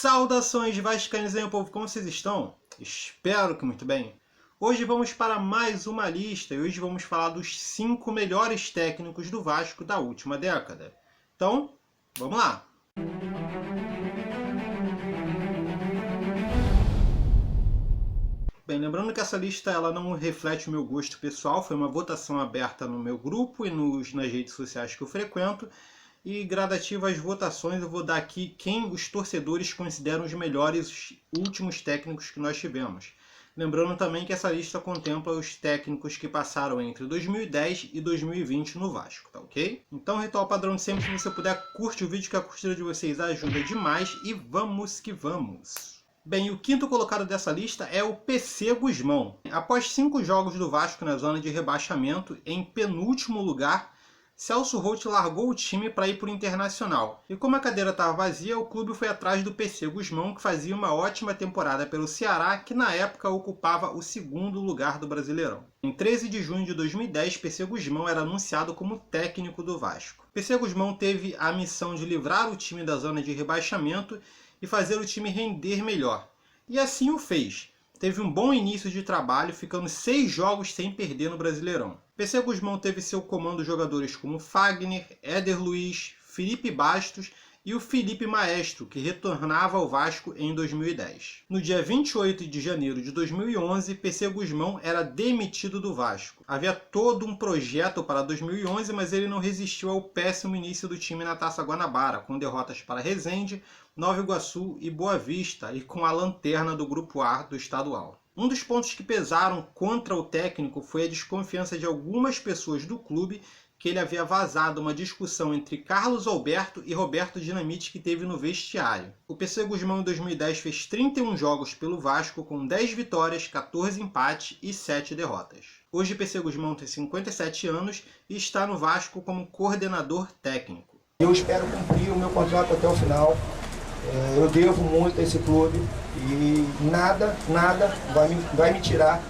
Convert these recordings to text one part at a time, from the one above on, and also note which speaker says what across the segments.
Speaker 1: Saudações vascaínos, meu povo, como vocês estão? Espero que muito bem. Hoje vamos para mais uma lista e hoje vamos falar dos 5 melhores técnicos do Vasco da última década. Então, vamos lá! Bem, lembrando que essa lista ela não reflete o meu gosto pessoal, foi uma votação aberta no meu grupo e nas redes sociais que eu frequento. E gradativa às votações eu vou dar aqui quem os torcedores consideram os melhores últimos técnicos que nós tivemos. Lembrando também que essa lista contempla os técnicos que passaram entre 2010 e 2020 no Vasco, tá ok? Então, ritual padrão de sempre, se você puder, curte o vídeo que a curtida de vocês ajuda demais e vamos que vamos! Bem, o quinto colocado dessa lista é o PC Gusmão. Após 5 jogos do Vasco na zona de rebaixamento, em penúltimo lugar, Celso Roth largou o time para ir para o Internacional. E como a cadeira estava vazia, o clube foi atrás do PC Gusmão, que fazia uma ótima temporada pelo Ceará, que na época ocupava o 2º lugar do Brasileirão. Em 13 de junho de 2010, PC Gusmão era anunciado como técnico do Vasco. PC Gusmão teve a missão de livrar o time da zona de rebaixamento e fazer o time render melhor. E assim o fez. Teve um bom início de trabalho, ficando 6 jogos sem perder no Brasileirão. PC Gusmão teve seu comando jogadores como Fagner, Éder Luiz, Felipe Bastos e o Felipe Maestro, que retornava ao Vasco em 2010. No dia 28 de janeiro de 2011, PC Gusmão era demitido do Vasco. Havia todo um projeto para 2011, mas ele não resistiu ao péssimo início do time na Taça Guanabara, com derrotas para Resende, Nova Iguaçu e Boa Vista, e com a lanterna do Grupo A do estadual. Um dos pontos que pesaram contra o técnico foi a desconfiança de algumas pessoas do clube que ele havia vazado uma discussão entre Carlos Alberto e Roberto Dinamite que teve no vestiário. O PC Gusmão em 2010 fez 31 jogos pelo Vasco com 10 vitórias, 14 empates e 7 derrotas. Hoje o PC Gusmão tem 57 anos e está no Vasco como coordenador técnico.
Speaker 2: Eu espero cumprir o meu contrato até o final. Eu devo muito a esse clube e nada vai me tirar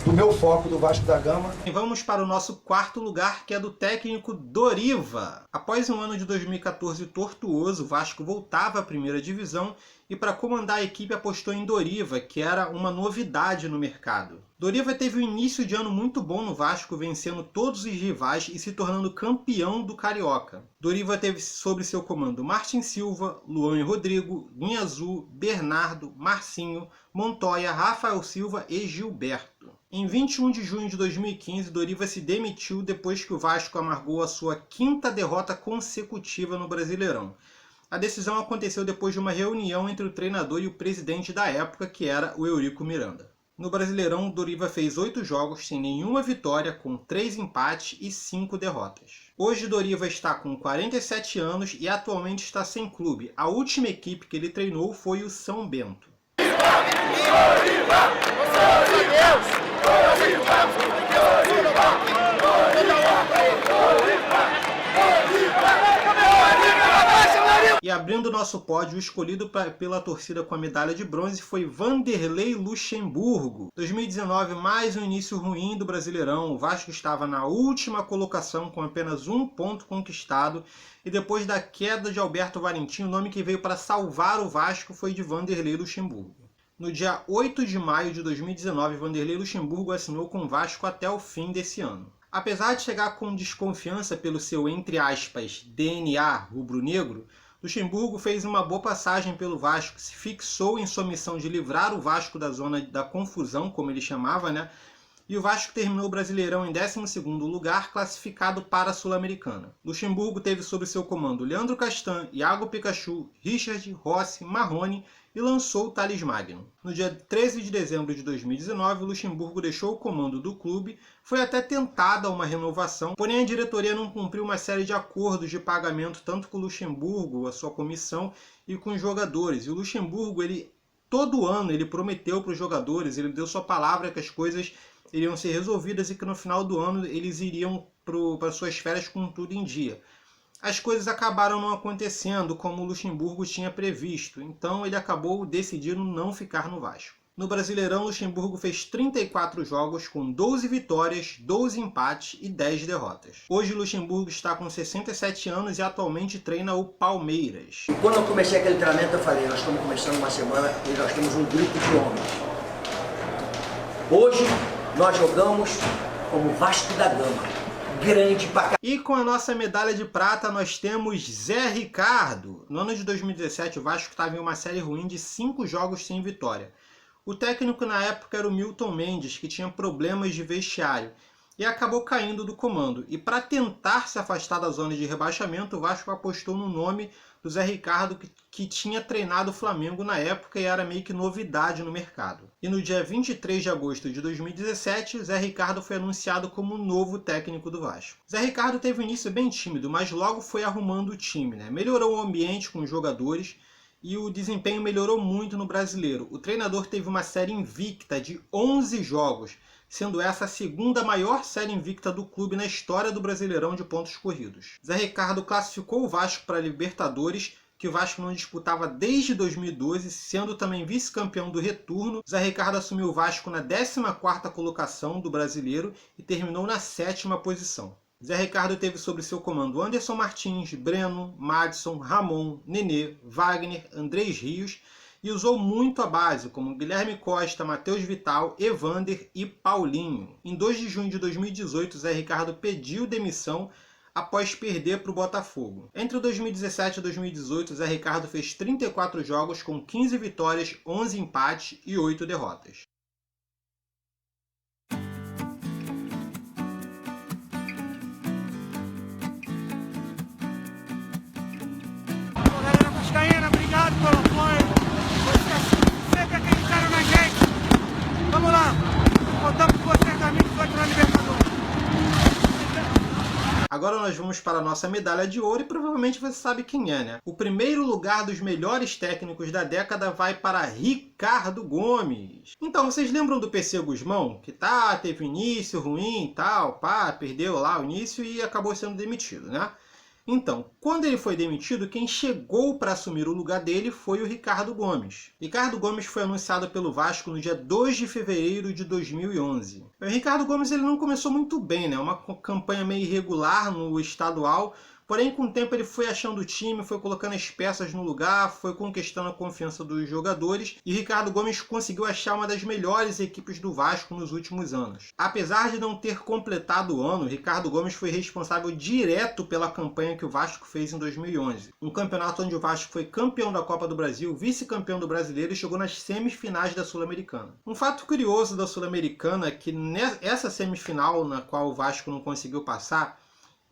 Speaker 2: do meu foco do Vasco da Gama.
Speaker 1: E vamos para o nosso 4º lugar, que é do técnico Doriva. Após um ano de 2014 tortuoso, o Vasco voltava à primeira divisão e para comandar a equipe apostou em Doriva, que era uma novidade no mercado. Doriva teve um início de ano muito bom no Vasco, vencendo todos os rivais e se tornando campeão do Carioca. Doriva teve sob seu comando Martin Silva, Luan e Rodrigo, Guinha Azul, Bernardo, Marcinho, Montoya, Rafael Silva e Gilberto. Em 21 de junho de 2015, Doriva se demitiu depois que o Vasco amargou a sua 5ª derrota consecutiva no Brasileirão. A decisão aconteceu depois de uma reunião entre o treinador e o presidente da época, que era o Eurico Miranda. No Brasileirão, Doriva fez 8 jogos sem nenhuma vitória, com 3 empates e 5 derrotas. Hoje Doriva está com 47 anos e atualmente está sem clube. A última equipe que ele treinou foi o São Bento. E abrindo o nosso pódio, o escolhido pela torcida com a medalha de bronze foi Vanderlei Luxemburgo. 2019, mais um início ruim do Brasileirão. O Vasco estava na última colocação com apenas 1 ponto conquistado. E depois da queda de Alberto Valentim, o nome que veio para salvar o Vasco foi de Vanderlei Luxemburgo. No dia 8 de maio de 2019, Vanderlei Luxemburgo assinou com o Vasco até o fim desse ano. Apesar de chegar com desconfiança pelo seu, entre aspas, DNA rubro-negro, Luxemburgo fez uma boa passagem pelo Vasco, se fixou em sua missão de livrar o Vasco da zona da confusão, como ele chamava, né? E o Vasco terminou o Brasileirão em 12º lugar, classificado para a Sul-Americana. Luxemburgo teve sob seu comando Leandro Castan, Iago Pikachu, Richard, Rossi, Marrone e lançou o Thales Magno. No dia 13 de dezembro de 2019, o Luxemburgo deixou o comando do clube, foi até tentada uma renovação, porém a diretoria não cumpriu uma série de acordos de pagamento tanto com o Luxemburgo, a sua comissão, e com os jogadores. E o Luxemburgo, todo ano, ele prometeu para os jogadores, ele deu sua palavra que as coisas iriam ser resolvidas e que no final do ano eles iriam para suas férias com tudo em dia. As coisas acabaram não acontecendo como o Luxemburgo tinha previsto, então ele acabou decidindo não ficar no Vasco. No Brasileirão, Luxemburgo fez 34 jogos com 12 vitórias, 12 empates e 10 derrotas. Hoje, Luxemburgo está com 67 anos e atualmente treina o Palmeiras.
Speaker 3: E quando eu comecei aquele treinamento, eu falei, nós estamos começando uma semana e nós temos um grupo de homens. Hoje, nós jogamos como Vasco da Gama. Grande pra caramba.
Speaker 1: E com a nossa medalha de prata nós temos Zé Ricardo. No ano de 2017 o Vasco estava em uma série ruim de 5 jogos sem vitória. O técnico na época era o Milton Mendes, que tinha problemas de vestiário, e acabou caindo do comando. E para tentar se afastar da zona de rebaixamento, o Vasco apostou no nome do Zé Ricardo, que tinha treinado o Flamengo na época e era meio que novidade no mercado. E no dia 23 de agosto de 2017, o Zé Ricardo foi anunciado como novo técnico do Vasco. Zé Ricardo teve um início bem tímido, mas logo foi arrumando o time, né? Melhorou o ambiente com os jogadores e o desempenho melhorou muito no Brasileiro. O treinador teve uma série invicta de 11 jogos, sendo essa a segunda maior série invicta do clube na história do Brasileirão de pontos corridos. Zé Ricardo classificou o Vasco para a Libertadores, que o Vasco não disputava desde 2012, sendo também vice-campeão do retorno. Zé Ricardo assumiu o Vasco na 14ª colocação do Brasileiro e terminou na 7ª posição. Zé Ricardo teve sob seu comando Anderson Martins, Breno, Madison, Ramon, Nenê, Wagner, Andrés Rios e usou muito a base, como Guilherme Costa, Matheus Vital, Evander e Paulinho. Em 2 de junho de 2018, Zé Ricardo pediu demissão após perder para o Botafogo. Entre 2017 e 2018, Zé Ricardo fez 34 jogos com 15 vitórias, 11 empates e 8 derrotas.
Speaker 4: Galera vascaína, obrigado pelo apoio. Vocês sempre acreditaram na gente. Vamos lá. Contamos com vocês, amigos, aqui na Libertadores.
Speaker 1: Agora nós vamos para a nossa medalha de ouro e provavelmente você sabe quem é, né? O primeiro lugar dos melhores técnicos da década vai para Ricardo Gomes. Então, vocês lembram do PC Guzmão? Que teve início ruim e tal, perdeu lá o início e acabou sendo demitido, né? Então, quando ele foi demitido, quem chegou para assumir o lugar dele foi o Ricardo Gomes. Ricardo Gomes foi anunciado pelo Vasco no dia 2 de fevereiro de 2011. O Ricardo Gomes ele não começou muito bem, né? Uma campanha meio irregular no estadual, porém com o tempo ele foi achando o time, foi colocando as peças no lugar, foi conquistando a confiança dos jogadores e Ricardo Gomes conseguiu achar uma das melhores equipes do Vasco nos últimos anos. Apesar de não ter completado o ano, Ricardo Gomes foi responsável direto pela campanha que o Vasco fez em 2011. Um campeonato onde o Vasco foi campeão da Copa do Brasil, vice-campeão do Brasileiro e chegou nas semifinais da Sul-Americana. Um fato curioso da Sul-Americana é que nessa semifinal na qual o Vasco não conseguiu passar,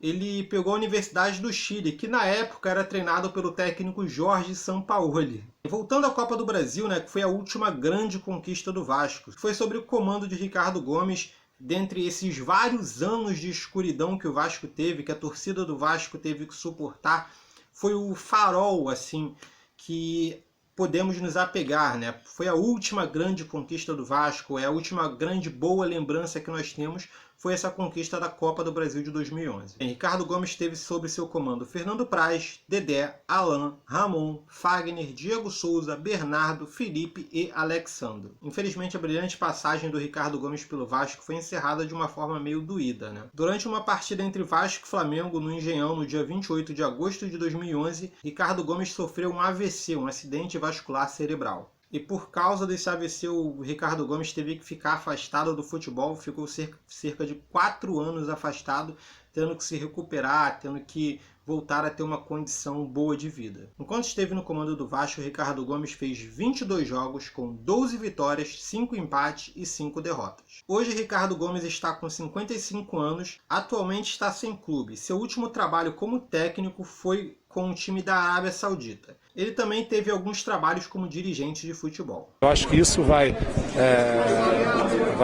Speaker 1: ele pegou a Universidade do Chile, que na época era treinado pelo técnico Jorge Sampaoli. Voltando à Copa do Brasil, né, que foi a última grande conquista do Vasco, foi sob o comando de Ricardo Gomes, dentre esses vários anos de escuridão que o Vasco teve, que a torcida do Vasco teve que suportar, foi o farol, assim, que podemos nos apegar, né? Foi a última grande conquista do Vasco, é a última grande boa lembrança que nós temos, foi essa conquista da Copa do Brasil de 2011. Ricardo Gomes teve sob seu comando Fernando Praz, Dedé, Alain, Ramon, Fagner, Diego Souza, Bernardo, Felipe e Alexandro. Infelizmente, a brilhante passagem do Ricardo Gomes pelo Vasco foi encerrada de uma forma meio doída, né? Durante uma partida entre Vasco e Flamengo no Engenhão, no dia 28 de agosto de 2011, Ricardo Gomes sofreu um AVC, um acidente vascular cerebral. E por causa desse AVC, o Ricardo Gomes teve que ficar afastado do futebol, ficou cerca de 4 anos afastado, tendo que se recuperar, tendo que voltar a ter uma condição boa de vida. Enquanto esteve no comando do Vasco, Ricardo Gomes fez 22 jogos com 12 vitórias, 5 empates e 5 derrotas. Hoje, Ricardo Gomes está com 55 anos, atualmente está sem clube. Seu último trabalho como técnico foi com o time da Arábia Saudita. Ele também teve alguns trabalhos como dirigente de futebol.
Speaker 5: Eu acho que isso vai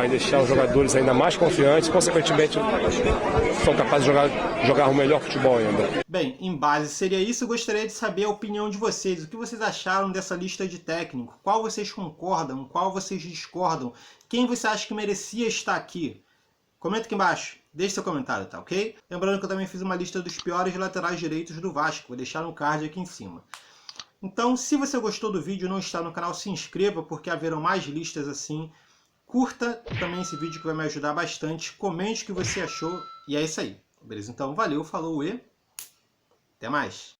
Speaker 5: deixar os jogadores ainda mais confiantes, consequentemente são capazes de jogar o melhor futebol ainda.
Speaker 1: Bem, em base seria isso, eu gostaria de saber a opinião de vocês. O que vocês acharam dessa lista de técnicos? Qual vocês concordam? Qual vocês discordam? Quem você acha que merecia estar aqui? Comenta aqui embaixo. Deixe seu comentário, tá ok? Lembrando que eu também fiz uma lista dos piores laterais direitos do Vasco. Vou deixar no card aqui em cima. Então, se você gostou do vídeo e não está no canal, se inscreva, porque haverão mais listas assim. Curta também esse vídeo que vai me ajudar bastante. Comente o que você achou. E é isso aí. Beleza? Então, valeu, falou e até mais.